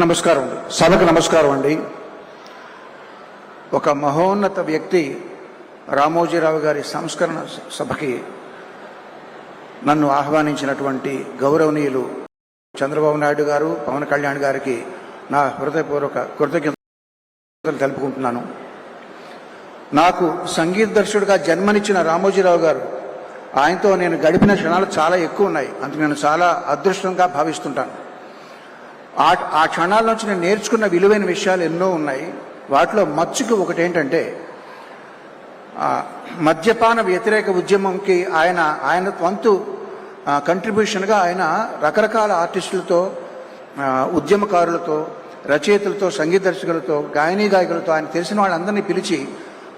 నమస్కారం అండి, సభకు నమస్కారం అండి. ఒక మహోన్నత వ్యక్తి రామోజీరావు గారి సంస్కరణ సభకి నన్ను ఆహ్వానించినటువంటి గౌరవనీయులు చంద్రబాబు నాయుడు గారు, పవన్ కళ్యాణ్ గారికి నా హృదయపూర్వక కృతజ్ఞతలు తెలుపుకుంటున్నాను. నాకు సంగీత దర్శకుడిగా జన్మనిచ్చిన రామోజీరావు గారు, ఆయనతో నేను గడిపిన క్షణాలు చాలా ఎక్కువ ఉన్నాయి. అందుకు నేను చాలా అదృష్టంగా భావిస్తుంటాను. ఆ క్షణాల నుంచి నేను నేర్చుకున్న విలువైన విషయాలు ఎన్నో ఉన్నాయి. వాటిలో మచ్చుకు ఒకటి ఏంటంటే, మద్యపాన వ్యతిరేక ఉద్యమంకి ఆయన వంతు కంట్రిబ్యూషన్గా ఆయన రకరకాల ఆర్టిస్టులతో, ఉద్యమకారులతో, రచయితలతో, సంగీత దర్శకులతో, గాయకులతో ఆయన తెలిసిన వాళ్ళందరినీ పిలిచి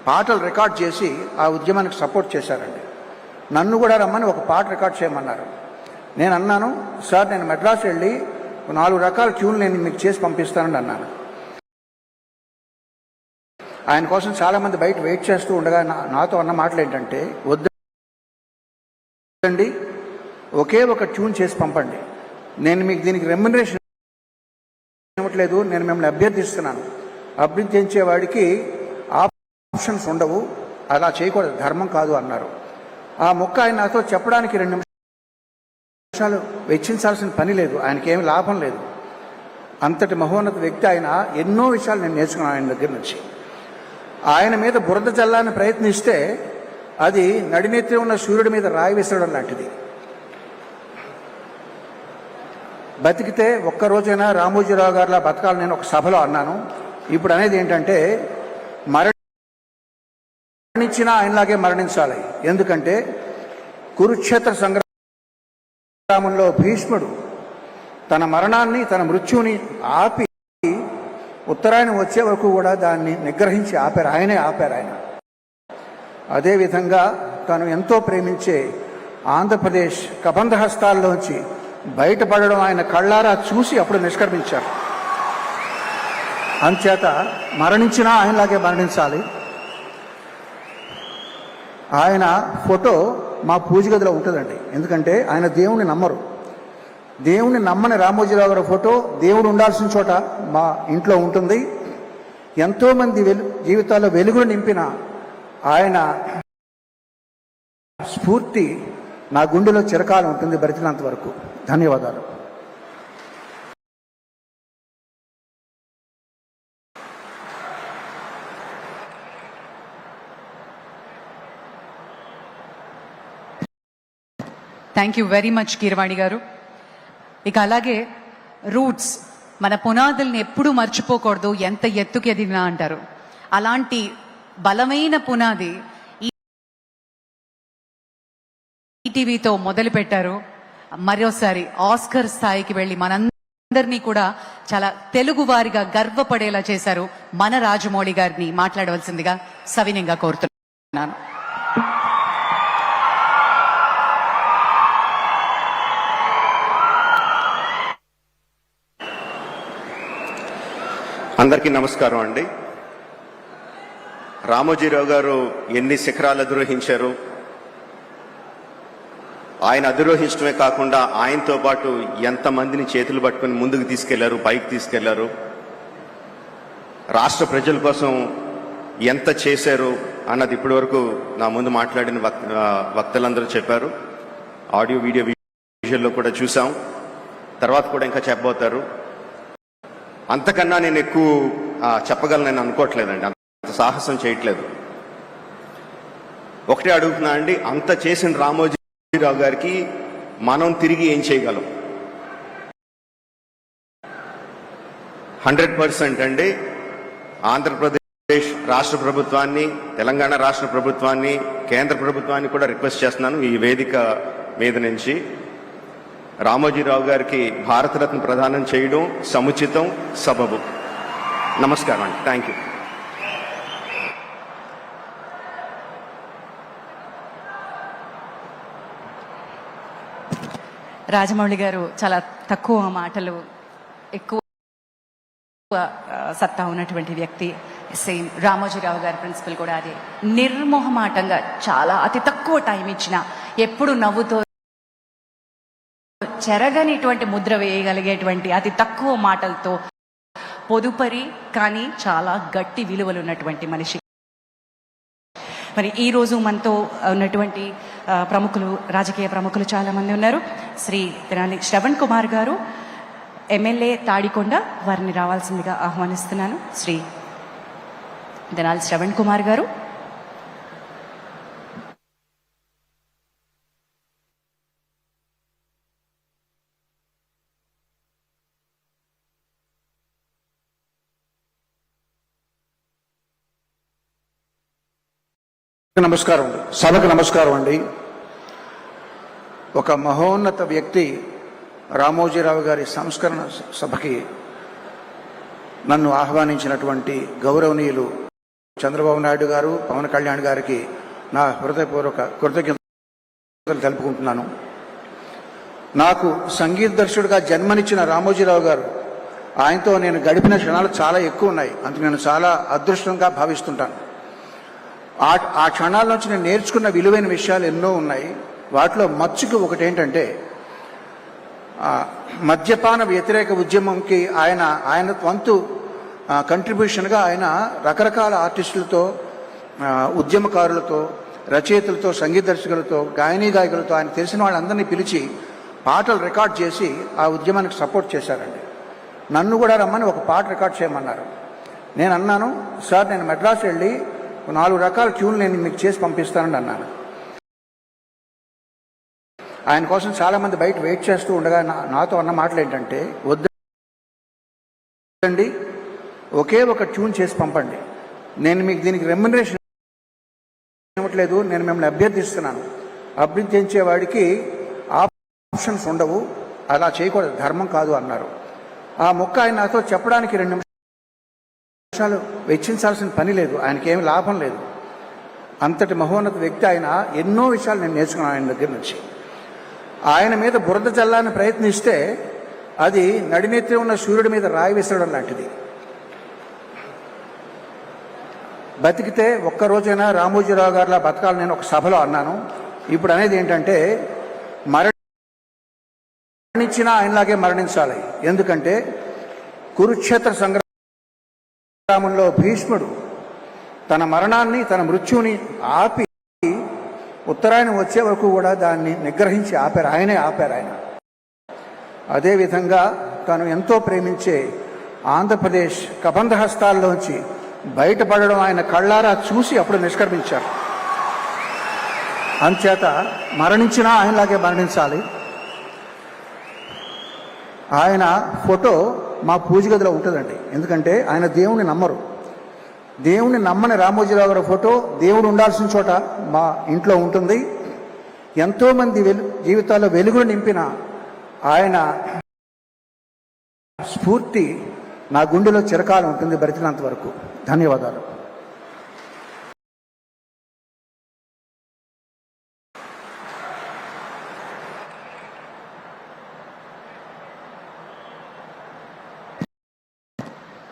పాటలు రికార్డ్ చేసి ఆ ఉద్యమానికి సపోర్ట్ చేశారండి. నన్ను కూడా రమ్మని ఒక పాట రికార్డ్ చేయమన్నారు. నేను అన్నాను, సార్ నేను మెడ్రాస్ వెళ్ళి 4 రకాల ట్యూన్లు నేను మీకు చేసి పంపిస్తానని అన్నాను. ఆయన కోసం చాలామంది బయట వెయిట్ చేస్తూ ఉండగా నాతో అన్న మాటలు ఏంటంటే, వద్దండి, ఒకే ఒక ట్యూన్ చేసి పంపండి, నేను మీకు దీనికి రెమ్యునరేషన్ ఇవ్వట్లేదు, నేను మిమ్మల్ని అభ్యర్థిస్తున్నాను, అభ్యర్థించేవాడికి ఆప్షన్స్ ఉండవు, అలా చేయకూడదు, ధర్మం కాదు అన్నారు. ఆ మొక్క ఆయన నాతో చెప్పడానికి 2 నిమిషాలు వెచ్చించాల్సిన పని లేదు, ఆయనకి ఏమి లాభం లేదు. అంతటి మహోన్నత వ్యక్తి ఆయన. ఎన్నో విషయాలు నేను నేర్చుకున్నాను ఆయన దగ్గర నుంచి. ఆయన మీద బురద చల్లాలని ప్రయత్నిస్తే అది నడినెత్తి ఉన్న సూర్యుడి మీద రాయి విసరడం లాంటిది. బతికితే ఒక్కరోజైనా రామోజీరావు గారిలా బతకాలని నేను ఒక సభలో అన్నాను. ఇప్పుడు అనేది ఏంటంటే, మరణించినా ఆయనలాగే మరణించాలి. ఎందుకంటే కురుక్షేత్ర సంగ్రామంలో భీష్ముడు తన మరణాన్ని, తన మృత్యుని ఆపి ఉత్తరాయణం వచ్చే వరకు కూడా దాన్ని నిగ్రహించి ఆపారు. ఆయనే ఆపారు. ఆయన అదేవిధంగా తను ఎంతో ప్రేమించే ఆంధ్రప్రదేశ్ కబంధ హస్తాల్లోంచి బయటపడడం ఆయన కళ్ళారా చూసి అప్పుడు నిష్క్రమించారు. అంచేత మరణించినా ఆయనలాగే మరణించాలి. ఆయన ఫోటో మా పూజ గదిలో ఉంటుందండి. ఎందుకంటే ఆయన దేవుణ్ణి నమ్మరు. దేవుణ్ణి నమ్మని రామోజీరావు గారి ఫోటో దేవుడు ఉండాల్సిన చోట మా ఇంట్లో ఉంటుంది. ఎంతోమంది జీవితాల్లో వెలుగులు నింపిన ఆయన స్ఫూర్తి నా గుండెలో చిరకాలం ఉంటుంది, బ్రతికినంత వరకు. ధన్యవాదాలు. Thank you very much Keeravani గారు. ఇక అలాగే రూట్స్, మన పునాదుల్ని ఎప్పుడూ మర్చిపోకూడదు, ఎంత ఎత్తుకి ఎదిగినా అంటారు. అలాంటి బలమైన పునాది ఈటీవీతో మొదలు పెట్టారు. మరోసారి ఆస్కర్ స్థాయికి వెళ్ళి మనందరినీ కూడా చాలా తెలుగు వారిగా గర్వపడేలా చేశారు. మన రాజమౌళి గారిని మాట్లాడవలసిందిగా సవినయంగా కోరుతున్నాను. అందరికీ నమస్కారం అండి. రామోజీరావు గారు ఎన్ని శిఖరాలు అధిరోహించారు. ఆయన అధిరోహించడమే కాకుండా ఆయనతో పాటు ఎంతమందిని చేతులు పట్టుకుని ముందుకు తీసుకెళ్లారు, పైకి తీసుకెళ్లారు. రాష్ట్ర ప్రజల కోసం ఎంత చేశారు అన్నది ఇప్పటి వరకు నా ముందు మాట్లాడిన వక్తలందరూ చెప్పారు. ఆడియో వీడియో విజువల్లో కూడా చూసాం, తర్వాత కూడా ఇంకా చెప్పబోతారు. అంతకన్నా నేను ఎక్కువ చెప్పగలనని అనుకోవట్లేదండి, అంత సాహసం చేయట్లేదు. ఒకటే అడుగుతున్నా అండి, అంత చేసిన రామోజీరావు గారికి మనం తిరిగి ఏం చేయగలం? 100% అండి. ఆంధ్రప్రదేశ్ రాష్ట్ర ప్రభుత్వాన్ని, తెలంగాణ రాష్ట్ర ప్రభుత్వాన్ని, కేంద్ర ప్రభుత్వాన్ని కూడా రిక్వెస్ట్ చేస్తున్నాను ఈ వేదిక మీద నుంచి, రామోజీరావు గారికి భారతరత్న ప్రదానం చేయడం సముచితం, సబబు. నమస్కారం అండి. Thank you. రాజమౌళి గారు చాలా తక్కువ మాటలు, ఎక్కువ సత్తా ఉన్నటువంటి వ్యక్తి. సేమ్ రామోజీరావు గారి ప్రిన్సిపల్ కూడా అదే. నిర్మోహమాటంగా చాలా అతి తక్కువ టైం ఇచ్చిన, ఎప్పుడు నవ్వుతో చెరగనిటువంటి ముద్ర వేయగలిగేటువంటి అతి తక్కువ మాటలతో పొదుపరి కానీ చాలా గట్టి విలువలు ఉన్నటువంటి మనిషి. మరి ఈరోజు మనతో ఉన్నటువంటి ప్రముఖులు, రాజకీయ ప్రముఖులు చాలామంది ఉన్నారు. శ్రీ తెనాలి శ్రవణ్ కుమార్ గారు, ఎమ్మెల్యే తాడికొండ, వారిని రావాల్సిందిగా ఆహ్వానిస్తున్నాను. శ్రీ తెనాలి శ్రవణ్ కుమార్ గారు. నమస్కారం అండి, సభకు నమస్కారం అండి. ఒక మహోన్నత వ్యక్తి రామోజీరావు గారి సంస్కరణ సభకి నన్ను ఆహ్వానించినటువంటి గౌరవనీయులు చంద్రబాబు నాయుడు గారు, పవన్ కళ్యాణ్ గారికి నా హృదయపూర్వక కృతజ్ఞతలు తెలుపుకుంటున్నాను. నాకు సంగీత దర్శకుడిగా జన్మనిచ్చిన రామోజీరావు గారు, ఆయనతో నేను గడిపిన క్షణాలు చాలా ఎక్కువ ఉన్నాయి. అందుకు నేను చాలా అదృష్టంగా భావిస్తుంటాను. ఆ క్షణాల నుంచి నేను నేర్చుకున్న విలువైన విషయాలు ఎన్నో ఉన్నాయి. వాటిలో మచ్చుకు ఒకటి ఏంటంటే, మద్యపాన వ్యతిరేక ఉద్యమంకి ఆయన వంతు కంట్రిబ్యూషన్గా ఆయన రకరకాల ఆర్టిస్టులతో, ఉద్యమకారులతో, రచయితలతో, సంగీత దర్శకులతో, గాయకులతో ఆయన తెలిసిన వాళ్ళందరినీ పిలిచి పాటలు రికార్డ్ చేసి ఆ ఉద్యమానికి సపోర్ట్ చేశారండి. నన్ను కూడా రమ్మని ఒక పాట రికార్డ్ చేయమన్నారు. నేను అన్నాను, సార్ నేను మెడ్రాస్ వెళ్ళి 4 రకాల ట్యూన్లు నేను మీకు చేసి పంపిస్తానని అన్నాను. ఆయన కోసం చాలామంది బయట వెయిట్ చేస్తూ ఉండగా నాతో అన్న మాటలు ఏంటంటే, వద్దండి, ఒకే ఒక ట్యూన్ చేసి పంపండి, నేను మీకు దీనికి రెమ్యునరేషన్ ఇవ్వట్లేదు, నేను మిమ్మల్ని అభ్యర్థిస్తున్నాను, అభ్యర్థించేవాడికి ఆప్షన్స్ ఉండవు, అలా చేయకూడదు, ధర్మం కాదు అన్నారు. ఆ మొక్క ఆయన నాతో చెప్పడానికి 2 నిమిషాలు వెచ్చించాల్సిన పని లేదు, ఆయనకి ఏమి లాభం లేదు. అంతటి మహోన్నత వ్యక్తి ఆయన. ఎన్నో విషయాలు నేను నేర్చుకున్నాను ఆయన దగ్గర నుంచి. ఆయన మీద బురద చల్లాలని ప్రయత్నిస్తే అది నడినెత్తి ఉన్న సూర్యుడి మీద రాయి విసరడం లాంటిది. బతికితే ఒక్కరోజైనా రామోజీరావు గారిలా బతకాలని నేను ఒక సభలో అన్నాను. ఇప్పుడు అనేది ఏంటంటే, మరణించినా ఆయనలాగే మరణించాలి. ఎందుకంటే కురుక్షేత్ర సంగ్రామంలో భీష్ముడు తన మరణాన్ని, తన మృత్యుని ఆపి ఉత్తరాయణం వచ్చే వరకు కూడా దాన్ని నిగ్రహించి ఆపారు. ఆయనే ఆపారు ఆయన. అదేవిధంగా తను ఎంతో ప్రేమించే ఆంధ్రప్రదేశ్ కబంధ హస్తాల్లోంచి బయటపడడం ఆయన కళ్ళారా చూసి అప్పుడు నిష్క్రమించారు. అంచేత మరణించినా ఆయనలాగే మరణించాలి. ఆయన ఫోటో మా పూజ గదిలో ఉంటుందండి. ఎందుకంటే ఆయన దేవుణ్ణి నమ్మరు. దేవుణ్ణి నమ్మని రామోజీరావు గారి ఫోటో దేవుడు ఉండాల్సిన చోట మా ఇంట్లో ఉంటుంది. ఎంతోమంది జీవితాల్లో వెలుగులు నింపిన ఆయన స్ఫూర్తి నా గుండెలో చిరకాలం ఉంటుంది, బ్రతికినంత వరకు. ధన్యవాదాలు.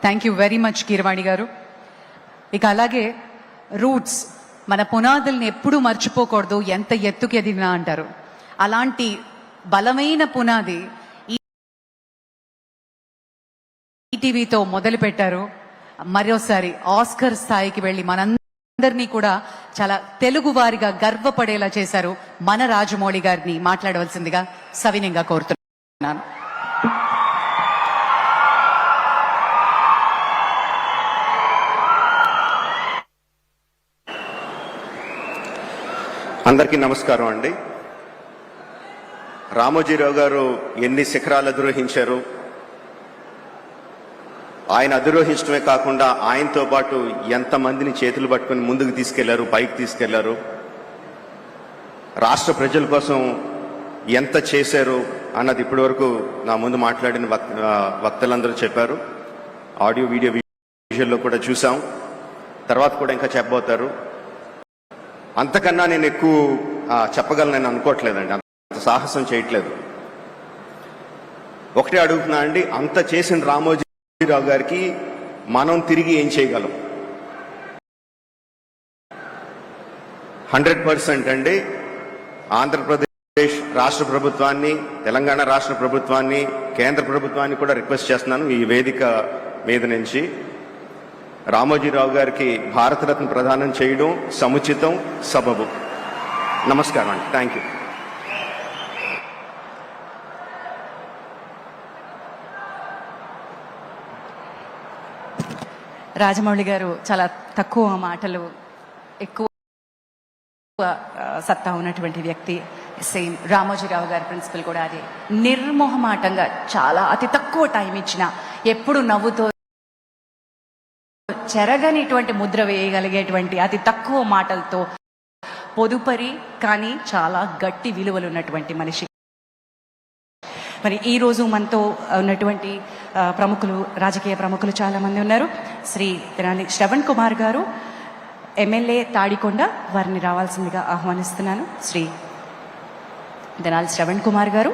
Thank you very much Keeravani గారు. ఇక అలాగే రూట్స్, మన పునాదుల్ని ఎప్పుడూ మర్చిపోకూడదు, ఎంత ఎత్తుకి ఎదిగినా అంటారు. అలాంటి బలమైన పునాది ఈటీవీతో మొదలు పెట్టారు. మరోసారి ఆస్కర్ స్థాయికి వెళ్ళి మనందరినీ కూడా చాలా తెలుగు వారిగా గర్వపడేలా చేశారు. మన రాజమౌళి గారిని మాట్లాడవలసిందిగా సవినయంగా కోరుతున్నాను. అందరికీ నమస్కారం అండి. రామోజీరావు గారు ఎన్ని శిఖరాలు అధిరోహించారు. ఆయన అధిరోహించడమే కాకుండా ఆయనతో పాటు ఎంతమందిని చేతులు పట్టుకొని ముందుకు తీసుకెళ్లారు, పైకి తీసుకెళ్లారు. రాష్ట్ర ప్రజల కోసం ఎంత చేశారు అన్నది ఇప్పటి వరకు నా ముందు మాట్లాడిన వక్తలందరూ చెప్పారు. ఆడియో వీడియో విజువల్లో కూడా చూసాం, తర్వాత కూడా ఇంకా చెప్పబోతారు. అంతకన్నా నేను ఎక్కువ చెప్పగలను అనుకోవట్లేదండి, అంత సాహసం చేయట్లేదు. ఒకటే అడుగుతున్నా అండి, అంత చేసిన రామోజీరావు గారికి మనం తిరిగి ఏం చేయగలం? 100% అండి. ఆంధ్రప్రదేశ్ రాష్ట్ర ప్రభుత్వాన్ని, తెలంగాణ రాష్ట్ర ప్రభుత్వాన్ని, కేంద్ర ప్రభుత్వాన్ని కూడా రిక్వెస్ట్ చేస్తున్నాను, ఈ వేదిక మీద నుంచి రామోజీరావు గారికి భారతరత్న ప్రదానం చేయడం సముచితం, సబబు. నమస్కారం అండి. Thank you. రాజమౌళి గారు చాలా తక్కువ మాటలు, ఎక్కువ సత్తా ఉన్నటువంటి వ్యక్తి. సేమ్ రామోజీరావు గారి ప్రిన్సిపల్ కూడా అదే. నిర్మోహమాటంగా చాలా అతి తక్కువ టైం ఇచ్చిన ఎప్పుడు నవ్వుతో చెరగనిటువంటి ముద్ర వేయగలిగేటువంటి అతి తక్కువ మాటలతో పొదుపరి కానీ చాలా గట్టి విలువలు ఉన్నటువంటి మనిషి. మరి ఈరోజు మనతో ఉన్నటువంటి ప్రముఖులు, రాజకీయ ప్రముఖులు చాలా మంది ఉన్నారు. శ్రీ తెనాలి శ్రవణ్ కుమార్ గారు, ఎమ్మెల్యే తాడికొండ, వారిని రావాల్సిందిగా ఆహ్వానిస్తున్నాను. శ్రీ తెనాలి శ్రవణ్ కుమార్ గారు.